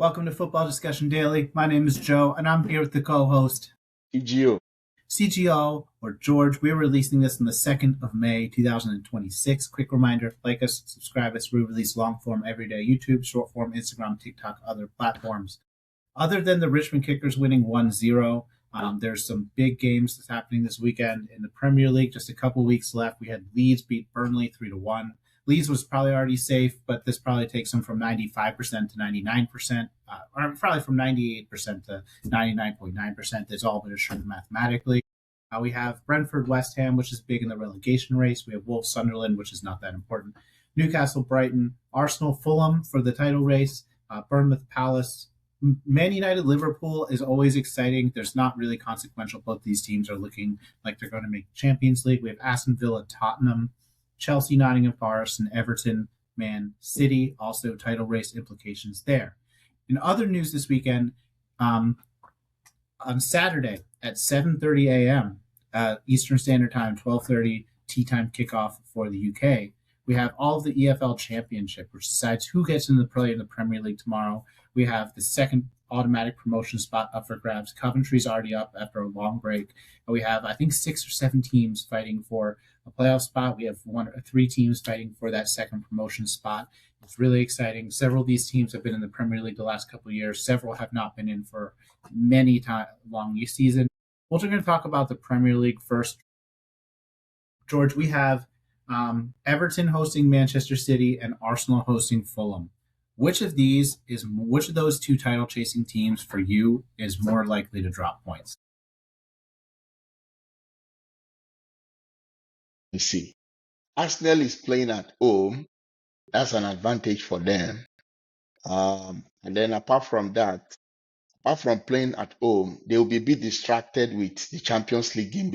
Welcome to Football Discussion Daily. My name is Joe, and I'm here with the co-host, CGO. CGO, or George. We're releasing this on the 2nd of May, 2026. Quick reminder, like us, subscribe us. We release long-form every day, YouTube, short-form, Instagram, TikTok, other platforms. Other than the Richmond Kickers winning 1-0, there's some big games that's happening this weekend in the Premier League. Just a couple weeks left. We had Leeds beat Burnley 3-1. Leeds was probably already safe, but this probably takes them from 95% to 99%, or probably from 98% to 99.9%. That's all but assured mathematically. We have Brentford, West Ham, which is big in the relegation race. We have Wolves, Sunderland, which is not that important. Newcastle, Brighton, Arsenal, Fulham for the title race. Bournemouth, Palace. Man United Liverpool is always exciting. There's not really consequential. Both these teams are looking like they're going to make Champions League. We have Aston Villa, Tottenham, Chelsea, Nottingham Forest, and Everton, Man City. Also title race implications there. In other news this weekend, on Saturday at 7:30 a.m. Eastern Standard Time, 12:30 tea time kickoff for the UK, we have all of the EFL Championship, which decides who gets in the Premier League tomorrow. We have the second automatic promotion spot up for grabs. Coventry's already up after a long break. And we have, I think, 6 or 7 teams fighting for a playoff spot. We have 1 or 3 teams fighting for that second promotion spot. It's really exciting. Several of these teams have been in the Premier League the last couple of years. Several have not been in for many long season. We're going to talk about the Premier League first. George, we have Everton hosting Manchester City and Arsenal hosting Fulham. Which of those 2 title chasing teams for you is more likely to drop points? You see, Arsenal is playing at home. That's an advantage for them. And then apart from playing at home, they will be a bit distracted with the Champions League game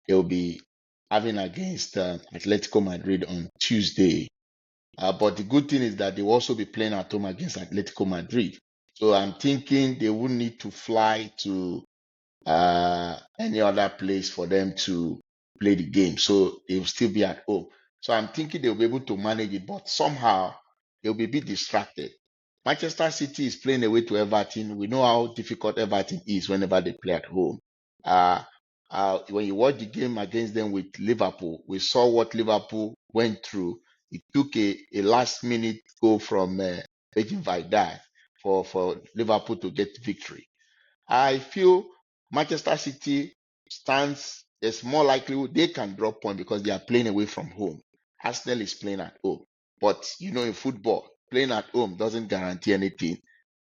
they'll be having against Atletico Madrid on Tuesday. But the good thing is that they will also be playing at home against Atletico Madrid. So I'm thinking they wouldn't need to fly to any other place for them to play the game. So they will still be at home. So I'm thinking they'll be able to manage it, but somehow they'll be a bit distracted. Manchester City is playing away to Everton. We know how difficult Everton is whenever they play at home. When you watch the game against them with Liverpool, we saw what Liverpool went through. It took a last-minute goal from Virgil van Dijk for Liverpool to get victory. I feel Manchester City stands as more likely they can drop point because they are playing away from home. Arsenal is playing at home. But in football, playing at home doesn't guarantee anything.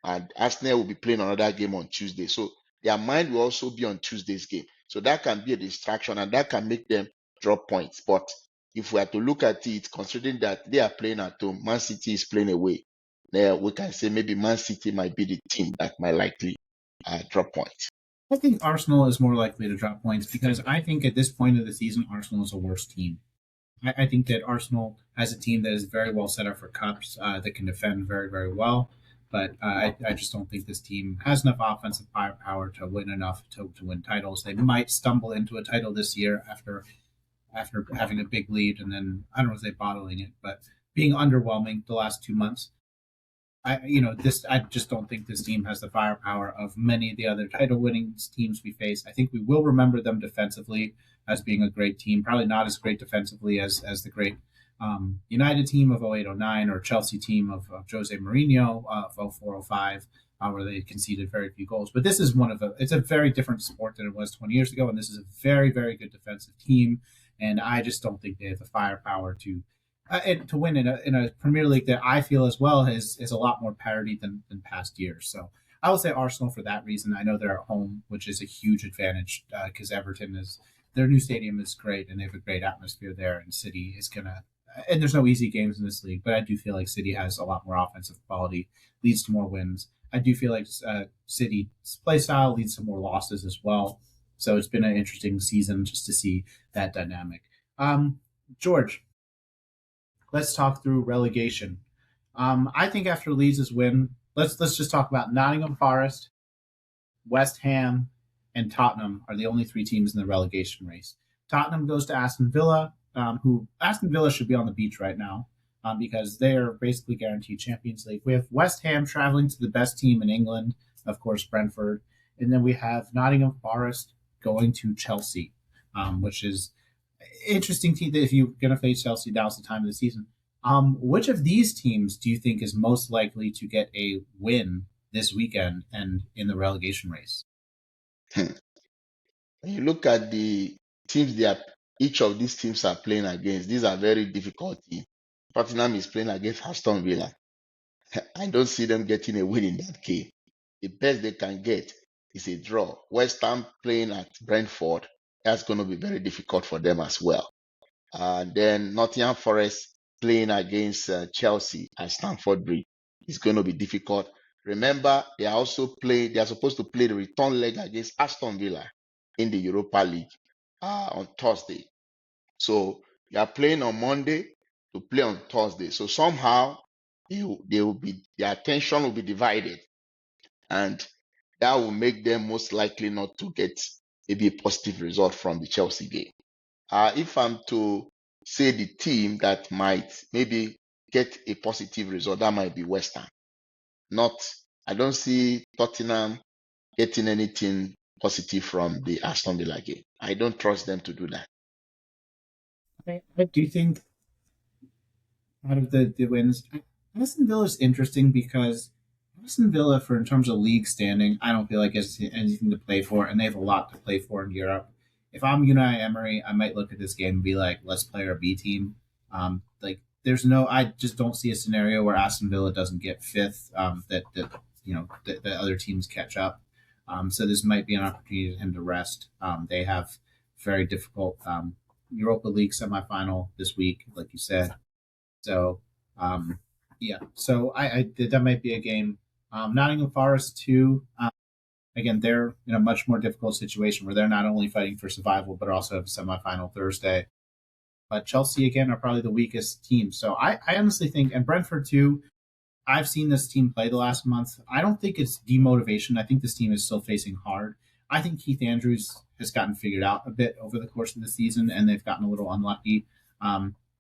And Arsenal will be playing another game on Tuesday. So their mind will also be on Tuesday's game. So that can be a distraction and that can make them drop points. But if we are to look at it, considering that they are playing at home, Man City is playing away, then we can say maybe Man City might be the team that might likely drop points. I think Arsenal is more likely to drop points because I think at this point of the season, Arsenal is a worse team. I think that Arsenal has a team that is very well set up for cups, that can defend very, very well. But I just don't think this team has enough offensive firepower to win enough to win titles. They might stumble into a title this year after having a big lead, and then I don't know if they're bottling it, but being underwhelming the last 2 months. I just don't think this team has the firepower of many of the other title-winning teams we face. I think we will remember them defensively as being a great team, probably not as great defensively as the great United team of 08-09 or Chelsea team of Jose Mourinho of 04-05, where they conceded very few goals. But this is it's a very different sport than it was 20 years ago, and this is a very, very good defensive team, and I just don't think they have the firepower to win in a Premier League that I feel as well is a lot more parity than past years. So I would say Arsenal for that reason. I know they're at home, which is a huge advantage because Everton their new stadium is great and they have a great atmosphere there. And City is and there's no easy games in this league, but I do feel like City has a lot more offensive quality, leads to more wins. I do feel like City's play style leads to more losses as well. So it's been an interesting season just to see that dynamic. George, let's talk through relegation. I think after Leeds' win, let's just talk about Nottingham Forest, West Ham, and Tottenham are the only 3 teams in the relegation race. Tottenham goes to Aston Villa, who Aston Villa should be on the beach right now. because they are basically guaranteed Champions League. We have West Ham traveling to the best team in England, of course, Brentford. And then we have Nottingham Forest going to Chelsea, which is interesting team that if you're going to face Chelsea, now's the time of the season. Which of these teams do you think is most likely to get a win this weekend and in the relegation race? When you look at the teams each of these teams are playing against, these are very difficult teams. Tottenham is playing against Aston Villa. I don't see them getting a win in that game. The best they can get is a draw. West Ham playing at Brentford, that's going to be very difficult for them as well. Then Nottingham Forest playing against Chelsea at Stamford Bridge is going to be difficult. Remember, they are supposed to play the return leg against Aston Villa in the Europa League on Thursday. So they are playing on Monday to play on Thursday. So somehow their attention will be divided, and that will make them most likely not to get maybe a positive result from the Chelsea game. If I'm to say the team that might maybe get a positive result, that might be West Ham. I don't see Tottenham getting anything positive from the Aston Villa game. I don't trust them to do that. I do think out of the wins, Aston Villa is interesting because Aston Villa, for in terms of league standing, I don't feel like it's anything to play for, and they have a lot to play for in Europe. If I'm Unai Emery, I might look at this game and be like, let's play our B team. I just don't see a scenario where Aston Villa doesn't get fifth. The other teams catch up. So this might be an opportunity for him to rest. They have very difficult Europa League semifinal this week, like you said. So, yeah. So I that might be a game. Nottingham Forest too. Again, they're in a much more difficult situation where they're not only fighting for survival but also have a semifinal Thursday. But Chelsea again are probably the weakest team. So I honestly think, and Brentford too. I've seen this team play the last month. I don't think it's demotivation. I think this team is still facing hard. I think Keith Andrews has gotten figured out a bit over the course of the season, and they've gotten a little unlucky.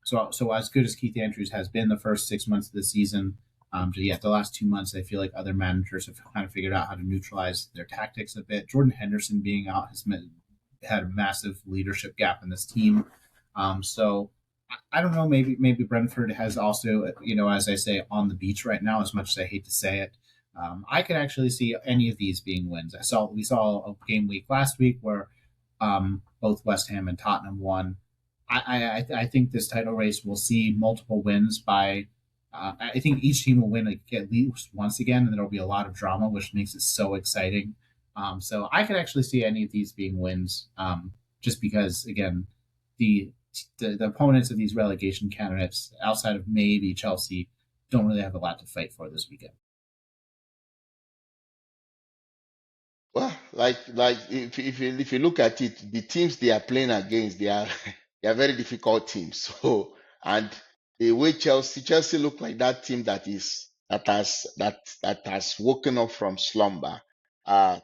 So as good as Keith Andrews has been the first 6 months of the season, the last 2 months, I feel like other managers have kind of figured out how to neutralize their tactics a bit. Jordan Henderson being out has had a massive leadership gap in this team. So I don't know. Maybe Brentford has also, as I say, on the beach right now. As much as I hate to say it, I could actually see any of these being wins. We saw a game week last week where both West Ham and Tottenham won. I think this title race will see multiple wins by. I think each team will win at least once again, and there'll be a lot of drama, which makes it so exciting. So I could actually see any of these being wins, just because again, the opponents of these relegation candidates, outside of maybe Chelsea, don't really have a lot to fight for this weekend. Well, if you look at it, the teams they are playing against, they are very difficult teams. So, and the way Chelsea look like that team that has woken up from slumber, uh,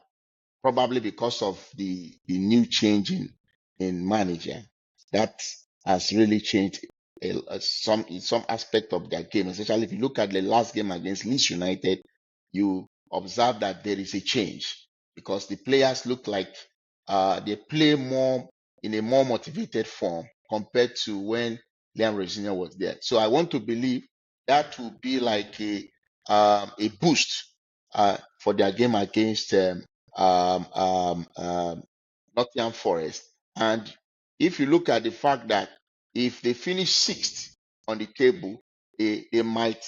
probably because of the new change in manager that has really changed in some aspect of their game. Especially if you look at the last game against Leeds United, you observe that there is a change because the players look like they play more in a more motivated form compared to when Liam Rosenior was there. So I want to believe that will be like a boost for their game against um, um, um, Nottingham Forest. And if you look at the fact that if they finish sixth on the table, they might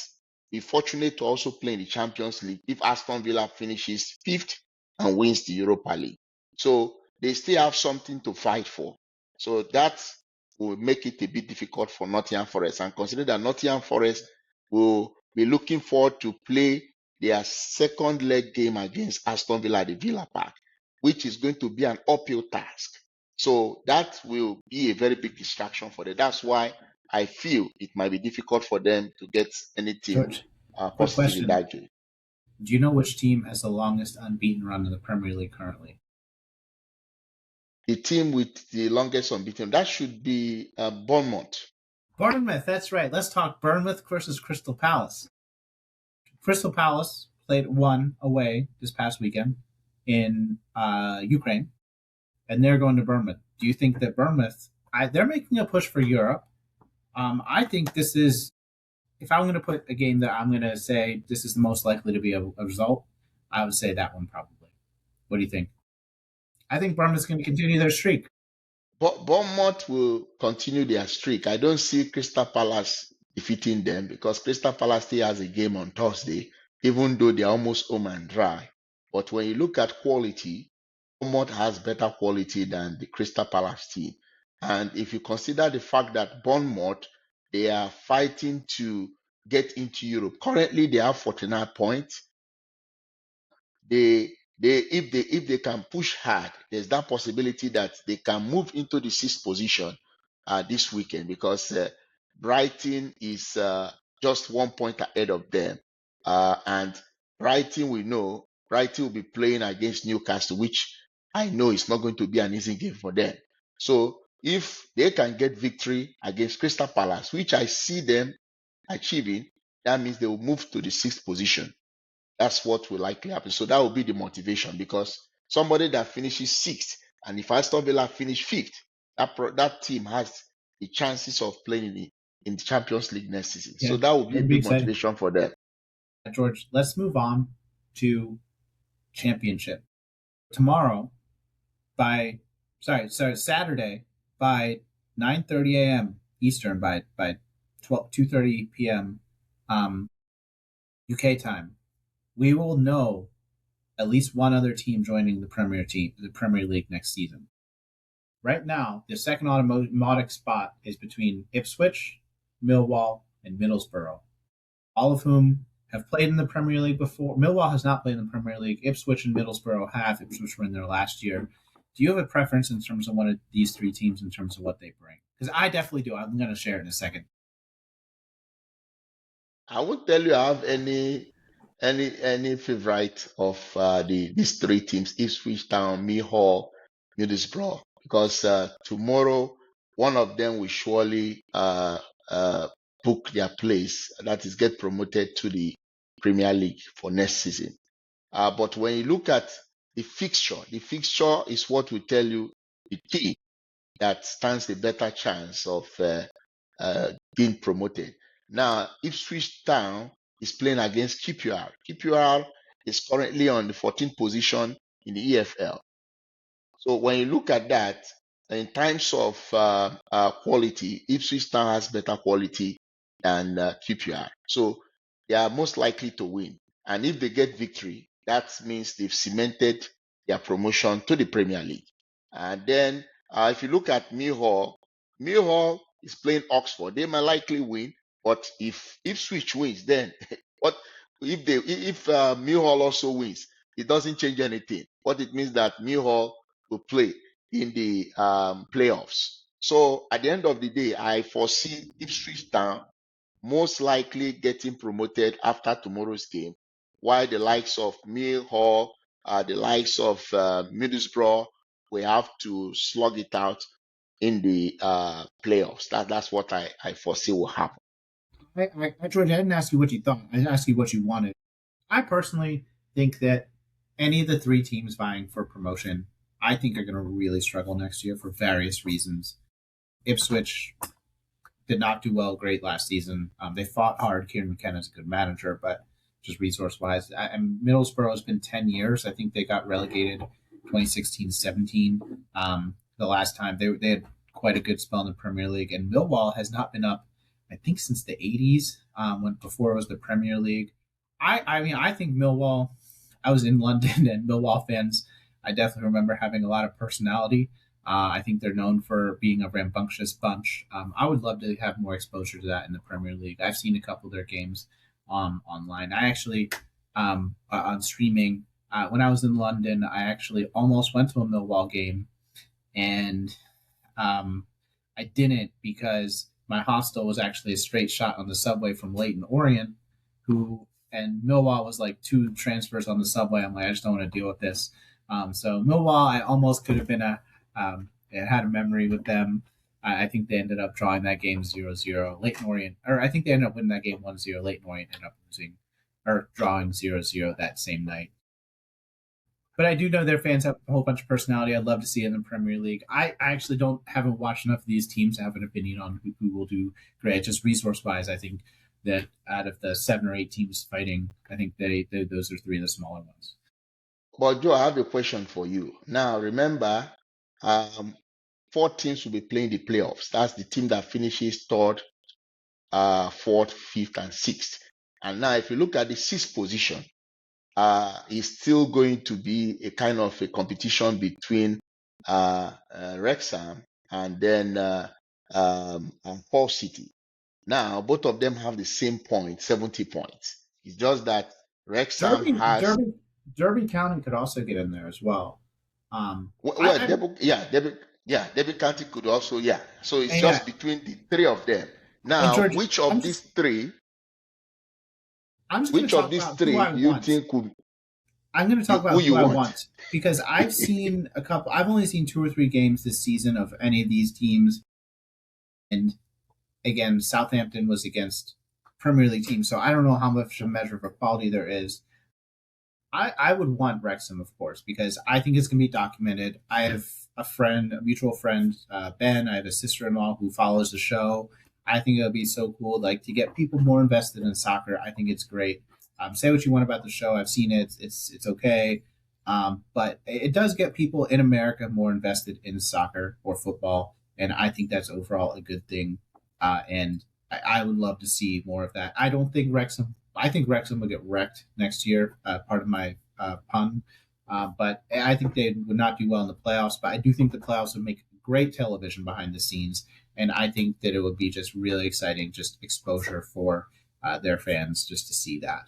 be fortunate to also play in the Champions League if Aston Villa finishes fifth and wins the Europa League. So they still have something to fight for. So that will make it a bit difficult for Nottingham Forest. And consider that Nottingham Forest will be looking forward to play their second leg game against Aston Villa at the Villa Park, which is going to be an uphill task. So that will be a very big distraction for them. That's why I feel it might be difficult for them to get anything George, quick positive in question: that game. do you know which team has the longest unbeaten run in the Premier League currently? The team with the longest unbeaten, that should be Bournemouth. Bournemouth, that's right. Let's talk Bournemouth versus Crystal Palace. Crystal Palace played one away this past weekend in Ukraine, and they're going to Bournemouth. Do you think that Bournemouth, they're making a push for Europe? I think this is, if I'm going to put a game that I'm going to say this is the most likely to be a result, I would say that one probably. What do you think? I think Bournemouth's going to continue their streak. But Bournemouth will continue their streak. I don't see Crystal Palace defeating them because Crystal Palace still has a game on Thursday, even though they're almost home and dry. But when you look at quality, Bournemouth has better quality than the Crystal Palace team. And if you consider the fact that Bournemouth, they are fighting to get into Europe. Currently, they have 49 points. If they can push hard, there's that possibility that they can move into the sixth position this weekend because Brighton is just 1 point ahead of them, and Brighton, we know Brighton will be playing against Newcastle, which I know is not going to be an easy game for them. So if they can get victory against Crystal Palace, which I see them achieving, that means they will move to the sixth position. That's what will likely happen. So that will be the motivation because somebody that finishes sixth, and if Aston Villa finish fifth, that team has the chances of playing in the Champions League next season. Yeah, So that will be a it'll be big exciting. motivation for them. George, let's move on to championship. Tomorrow by Saturday by 9:30 a.m. Eastern by 2:30 p.m. UK time, we will know at least one other team joining the Premier League next season. Right now, the second automatic spot is between Ipswich, Millwall, and Middlesbrough, all of whom have played in the Premier League before. Millwall has not played in the Premier League. Ipswich and Middlesbrough have. Ipswich were in there last year. Do you have a preference in terms of one of these three teams in terms of what they bring? Because I definitely do. I'm going to share it in a second. I won't tell you I have any favorite of these three teams: Ipswich Town, Millwall, Middlesbrough, because tomorrow one of them will surely uh, book their place, that is, get promoted to the Premier League for next season. But when you look at the fixture is what will tell you the team that stands a better chance of being promoted. Now, Ipswich Town is playing against QPR. QPR is currently on the 14th position in the EFL. So when you look at that, in terms of quality, Ipswich Town has better quality than QPR. So they are most likely to win. And if they get victory, that means they've cemented their promotion to the Premier League. And then if you look at Millwall is playing Oxford. They might likely win, but if Ipswich wins, then what? If Millwall also wins, it doesn't change anything. What it means that Millwall will play in the playoffs. So at the end of the day, I foresee Ipswich Town most likely getting promoted after tomorrow's game, while the likes of Millwall, the likes of Middlesbrough, will have to slug it out in the playoffs. That's what I foresee will happen. George, I didn't ask you what you thought. I asked you what you wanted. I personally think that any of the three teams vying for promotion, I think are going to really struggle next year for various reasons. Ipswich did not do well great last season. They fought hard. Kieran McKenna's a good manager, but just resource wise, and Middlesbrough has been 10 years. I think they got relegated 2016-17. The last time they had quite a good spell in the Premier League, and Millwall has not been up, I think, since the 80s, when before it was the Premier League. I think Millwall. I was in London, and Millwall fans, I definitely remember having a lot of personality. I think they're known for being a rambunctious bunch. I would love to have more exposure to that in the Premier League. I've seen a couple of their games online. I actually, on streaming, when I was in London, I actually almost went to a Millwall game, and I didn't because my hostel was actually a straight shot on the subway from Leighton Orient, who and Millwall was like two transfers on the subway. I'm like, I just don't want to deal with this. So Millwall, I almost could have been I had a memory with them. I think they ended up drawing that game 0-0. Leighton Orient, or I think they ended up winning that game 1-0. Leighton Orient ended up losing or drawing 0-0 that same night. But I do know their fans have a whole bunch of personality. I'd love to see it in the Premier League. I actually haven't watched enough of these teams to have an opinion on who will do great. Just resource wise, I think that out of the 7 or 8 teams fighting, I think those are three of the smaller ones. But Joe, I have a question for you. Now, remember, um, 4 teams will be playing the playoffs. That's the team that finishes third, fourth, fifth, and sixth. And now, if you look at the sixth position, it's still going to be a kind of a competition between Wrexham and then Hull City. Now, both of them have the same point, 70 points. It's just that Wrexham Derby, has Derby, Derby County could also get in there as well. well, Derby County could also, yeah. So it's Yeah, just between the three of them. and Now, George, I'm just going to which of talk these about who three I you want. think could I'm going to talk who about you who I want? want because I've seen a couple. I've only seen 2 or 3 games this season of any of these teams, and again, Southampton was against Premier League teams, so I don't know how much a measure of equality there is. I would want Wrexham, of course, because I think it's going to be documented. I have a mutual friend, Ben. I have a sister-in-law who follows the show. I think it would be so cool, like to get people more invested in soccer. I think it's great. Say what you want about the show. I've seen it. It's okay, but it does get people in America more invested in soccer or football, and I think that's overall a good thing. And I would love to see more of that. I think Wrexham will get wrecked next year. Part of my pun, but I think they would not do well in the playoffs. But I do think the playoffs would make great television behind the scenes, and I think that it would be just really exciting, just exposure for their fans just to see that.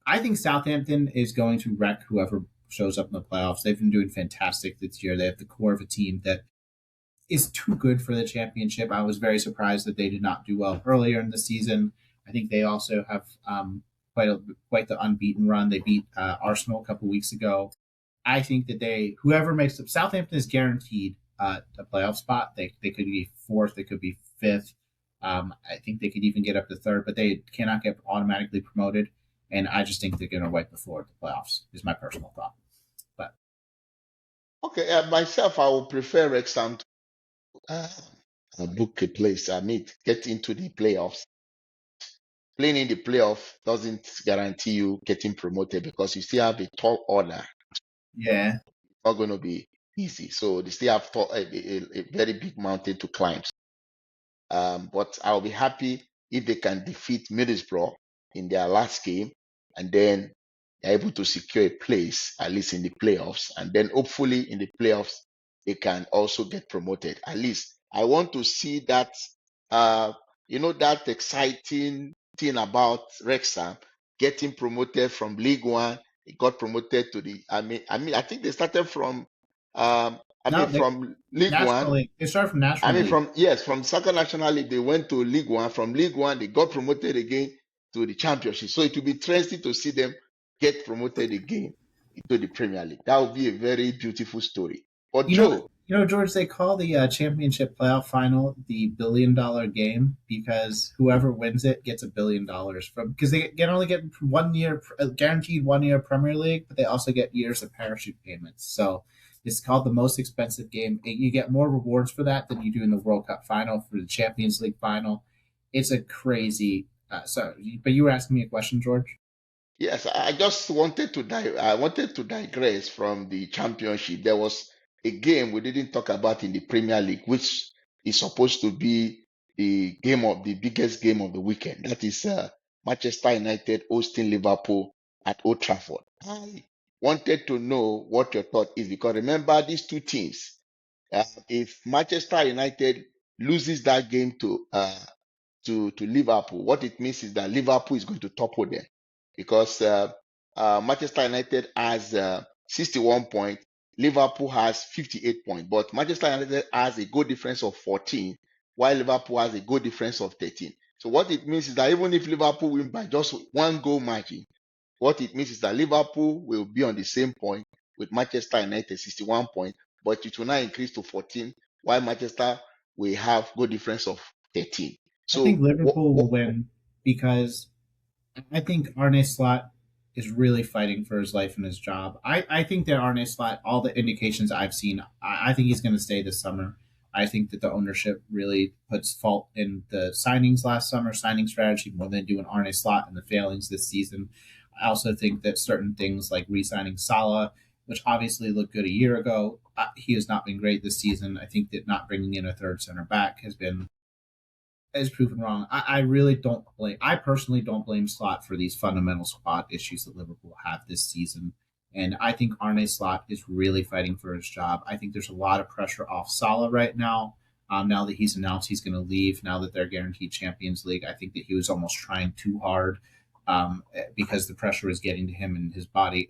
I think Southampton is going to wreck whoever shows up in the playoffs. They've been doing fantastic this year. They have the core of a team that is too good for the championship. I was very surprised that they did not do well earlier in the season. I think they also have quite the unbeaten run. They beat Arsenal a couple weeks ago. I think that whoever makes up Southampton is guaranteed a playoff spot. They could be fourth, they could be fifth. I think they could even get up to third, but they cannot get automatically promoted. And I just think they're going to wipe the floor at the playoffs. Is my personal thought. But Okay, myself, I would prefer Wrexham to book a place. I mean, get into the playoffs. Playing in the playoff doesn't guarantee you getting promoted because you still have a tall order. yeah, It's not going to be easy. So they still have a very big mountain to climb. But I'll be happy if they can defeat Middlesbrough in their last game and then they're able to secure a place, at least in the playoffs. And then hopefully in the playoffs, they can also get promoted. At least I want to see that, uh, that exciting thing about Wrexham getting promoted from League One. It got promoted to I think they started from, no, from League National One. League. They started from National League. From Second National League, they went to League One. From League One, they got promoted again to the Championship. So it will be interesting to see them get promoted again into the Premier League. That would be a very beautiful story. But You know, Joe, George. They call the championship playoff final the $1 billion game because whoever wins it gets $1 billion from because they can only get 1 year guaranteed 1 year Premier League, but they also get years of parachute payments. So it's called the most expensive game. You get more rewards for that than you do in the World Cup final for the Champions League final. It's a crazy. But you were asking me a question, George. yes, I just wanted to I wanted to digress from the Championship. There was a game we didn't talk about in the Premier League, which is supposed to be the biggest game of the weekend. That is Manchester United hosting Liverpool at Old Trafford. I wanted to know what your thought is because remember these two teams. If Manchester United loses that game to Liverpool, what it means is that Liverpool is going to topple them because Manchester United has 61 points, Liverpool has 58 points, but Manchester United has a goal difference of 14, while Liverpool has a goal difference of 13. So what it means is that even if Liverpool win by just one goal margin, what it means is that Liverpool will be on the same point with Manchester United 61 points, but it will now increase to 14, while Manchester we have goal difference of 13. I think So Liverpool will win because I think Arne Slot is really fighting for his life and his job. I think that Arne Slot, all the indications I've seen, I think he's going to stay this summer. I think that the ownership really puts fault in the signings last summer, signing strategy, more than doing Arne Slot and the failings this season. I also think that certain things like re-signing Salah, which obviously looked good a year ago, he has not been great this season. I think that not bringing in a third center back is proven wrong. I really don't blame. I personally don't blame Slot for these fundamental squad issues that Liverpool have this season. And I think Arne Slot is really fighting for his job. I think there's a lot of pressure off Salah right now. Now that he's announced he's going to leave, now that they're guaranteed Champions League, I think that he was almost trying too hard because the pressure was getting to him and his body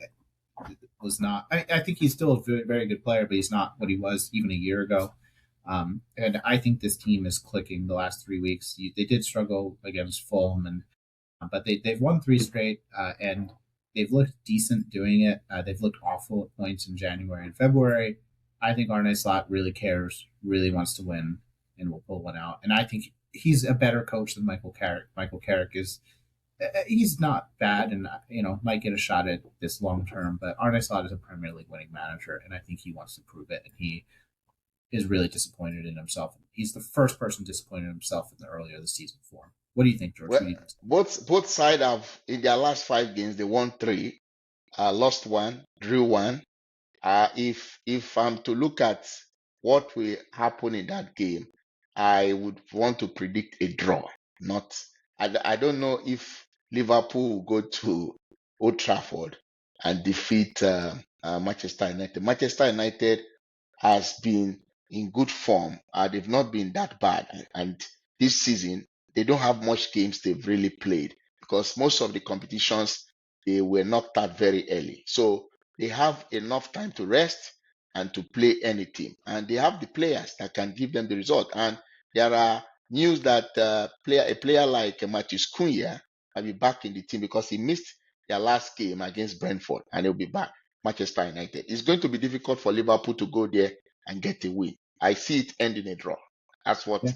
was not. I think he's still a very, very good player, but he's not what he was even a year ago. And I think this team is clicking the last 3 weeks. They did struggle against Fulham, but they've won three straight, and they've looked decent doing it. They've looked awful at points in January and February. I think Arne Slot really cares, really wants to win, and will pull one out. And I think he's a better coach than Michael Carrick. Michael Carrick is he's not bad, and might get a shot at this long term. But Arne Slot is a Premier League winning manager, and I think he wants to prove it. And he is really disappointed in himself. He's the first person disappointed in himself in the earlier the season form. What do you think, George? What Well, do you think? both side have in their last 5 games they won three, lost one, drew one. If I'm to look at what will happen in that game, I would want to predict a draw. Not, I don't know if Liverpool will go to Old Trafford and defeat Manchester United. Manchester United has been in good form. They've not been that bad. And this season, they don't have much games they've really played because most of the competitions, they were knocked out very early. So they have enough time to rest and to play any team. And they have the players that can give them the result. And there are news that a player like Matheus Cunha will be back in the team because he missed their last game against Brentford and he'll be back. Manchester United. It's going to be difficult for Liverpool to go there and get a win. I see it ending a draw. That's what Yeah,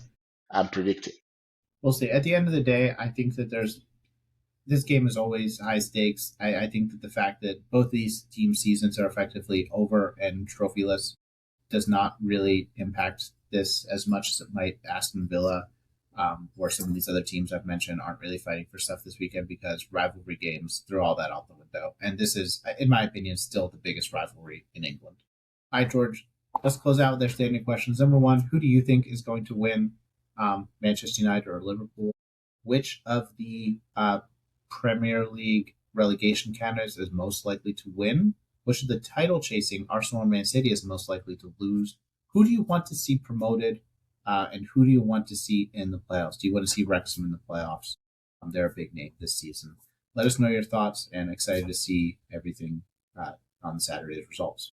I'm predicting. we'll see. At the end of the day, I think that this game is always high stakes. I think that the fact that both these team seasons are effectively over and trophyless does not really impact this as much as it might Aston Villa, or some of these other teams I've mentioned aren't really fighting for stuff this weekend because rivalry games throw all that out the window. And this is, in my opinion, still the biggest rivalry in England. Hi, George. Let's close out with their standing questions. Number one, who do you think is going to win, Manchester United or Liverpool? Which of the Premier League relegation candidates is most likely to win? Which of the title chasing Arsenal and Man City is most likely to lose? Who do you want to see promoted? And who do you want to see in the playoffs? Do you want to see Wrexham in the playoffs? They're a big name this season. Let us know your thoughts and excited to see everything on Saturday's results.